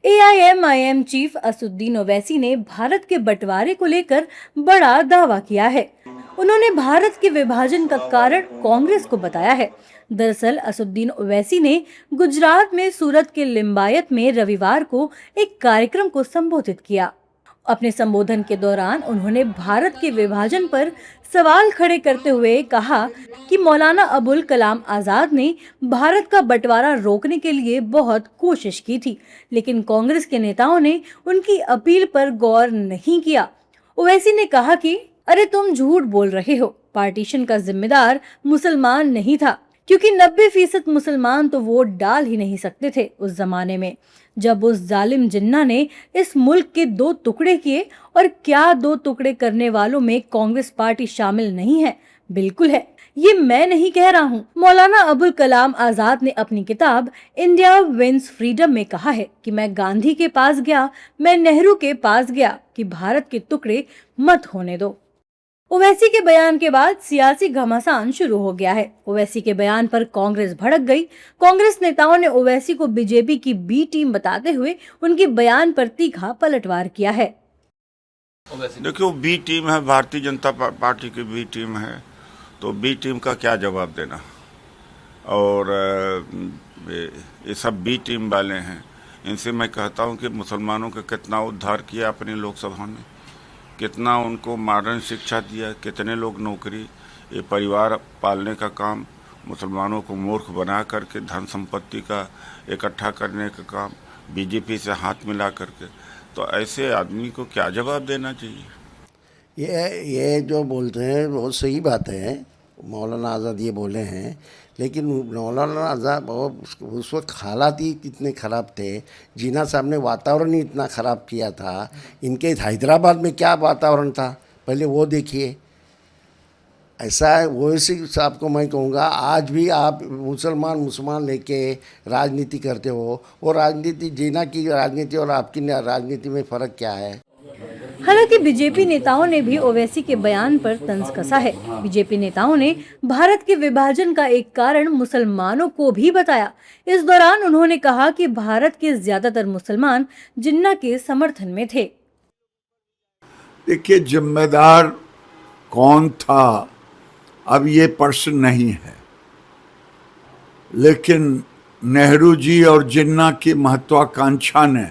AIMIM chief Asaduddin Owaisi ने भारत के बंटवारे को लेकर बड़ा दावा किया है। उन्होंने भारत के विभाजन का कारण कांग्रेस को बताया है। दरअसल असदुद्दीन ओवैसी ने गुजरात में सूरत के लिंबायत में रविवार को एक कार्यक्रम को संबोधित किया। अपने संबोधन के दौरान उन्होंने भारत के विभाजन पर सवाल खड़े करते हुए कहा कि मौलाना अबुल कलाम आजाद ने भारत का बंटवारा रोकने के लिए बहुत कोशिश की थी, लेकिन कांग्रेस के नेताओं ने उनकी अपील पर गौर नहीं किया। ओवैसी ने कहा कि अरे तुम झूठ बोल रहे हो, पार्टीशन का जिम्मेदार मुसलमान नहीं था, क्योंकि 90% मुसलमान तो वोट डाल ही नहीं सकते थे उस जमाने में, जब उस जालिम जिन्ना ने इस मुल्क के 2 टुकड़े किए। और क्या 2 टुकड़े करने वालों में कांग्रेस पार्टी शामिल नहीं है? बिल्कुल है। ये मैं नहीं कह रहा हूँ। मौलाना अबुल कलाम आजाद ने अपनी किताब इंडिया विंस फ्रीडम में कहा है कि मैं गांधी के पास गया, मैं नेहरू के पास गया कि भारत के टुकड़े मत होने दो। ओवैसी के बयान के बाद सियासी घमासान शुरू हो गया है। ओवैसी के बयान पर कांग्रेस भड़क गई। कांग्रेस नेताओं ने ओवैसी को बीजेपी की बी टीम बताते हुए उनके बयान पर तीखा पलटवार किया है। देखिए, बी टीम है, भारतीय जनता पार्टी की बी टीम है, तो बी टीम का क्या जवाब देना। और ये सब बी टीम वाले हैं। इनसे मैं कहता हूं कि मुसलमानों का कितना उद्धार किया अपनी लोकसभा में, कितना उनको मॉडर्न शिक्षा दिया, कितने लोग नौकरी, ये परिवार पालने का काम, मुसलमानों को मूर्ख बना करके धन संपत्ति का इकट्ठा करने का काम, बीजेपी से हाथ मिला करके, तो ऐसे आदमी को क्या जवाब देना चाहिए। ये जो बोलते हैं बहुत सही बात है, मौलाना आज़ाद ये बोले हैं, लेकिन मौलाना आज़ाद उस वक्त हालात ही कितने ख़राब थे। जीना साहब ने वातावरण ही इतना ख़राब किया था। इनके हैदराबाद में क्या वातावरण था पहले वो देखिए। ऐसा है, ओवैसी साहब को मैं कहूँगा, आज भी आप मुसलमान लेके राजनीति करते हो, वो राजनीति जीना की राजनीति और आपकी राजनीति में फ़र्क क्या है। हालांकि बीजेपी नेताओं ने भी ओवैसी के बयान पर तंज कसा है। बीजेपी नेताओं ने भारत के विभाजन का एक कारण मुसलमानों को भी बताया। इस दौरान उन्होंने कहा कि भारत के ज्यादातर मुसलमान जिन्ना के समर्थन में थे। देखिए, जिम्मेदार कौन था अब ये प्रश्न नहीं है, लेकिन नेहरू जी और जिन्ना की महत्वाकांक्षा ने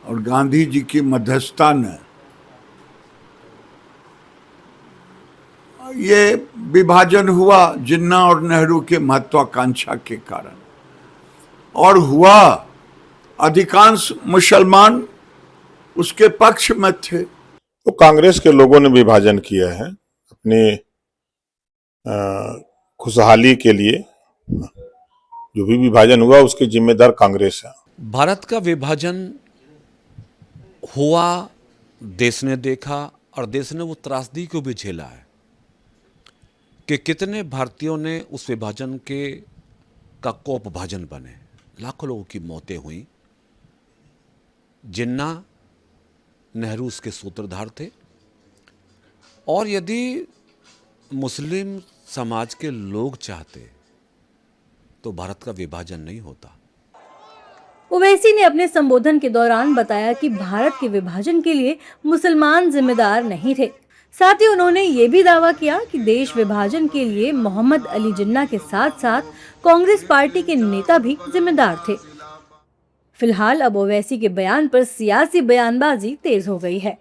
और गांधी जी की मध्यस्थता ने ये विभाजन हुआ जिन्ना और नेहरू के महत्वाकांक्षा के कारण, और हुआ। अधिकांश मुसलमान उसके पक्ष में थे। तो कांग्रेस के लोगों ने विभाजन किया है अपने खुशहाली के लिए। जो भी विभाजन हुआ उसके जिम्मेदार कांग्रेस है। भारत का विभाजन हुआ, देश ने देखा, और देश ने वो त्रासदी को भी झेला है कि कितने भारतीयों ने उस विभाजन का कोपभाजन बने। लाखों लोगों की मौतें हुई। जिन्ना, नेहरू उसके सूत्रधार थे। और यदि मुस्लिम समाज के लोग चाहते तो भारत का विभाजन नहीं होता। ओवैसी ने अपने संबोधन के दौरान बताया कि भारत के विभाजन के लिए मुसलमान जिम्मेदार नहीं थे। साथ ही उन्होंने ये भी दावा किया कि देश विभाजन के लिए मोहम्मद अली जिन्ना के साथ साथ कांग्रेस पार्टी के नेता भी जिम्मेदार थे। फिलहाल अब ओवैसी के बयान पर सियासी बयानबाजी तेज हो गई है।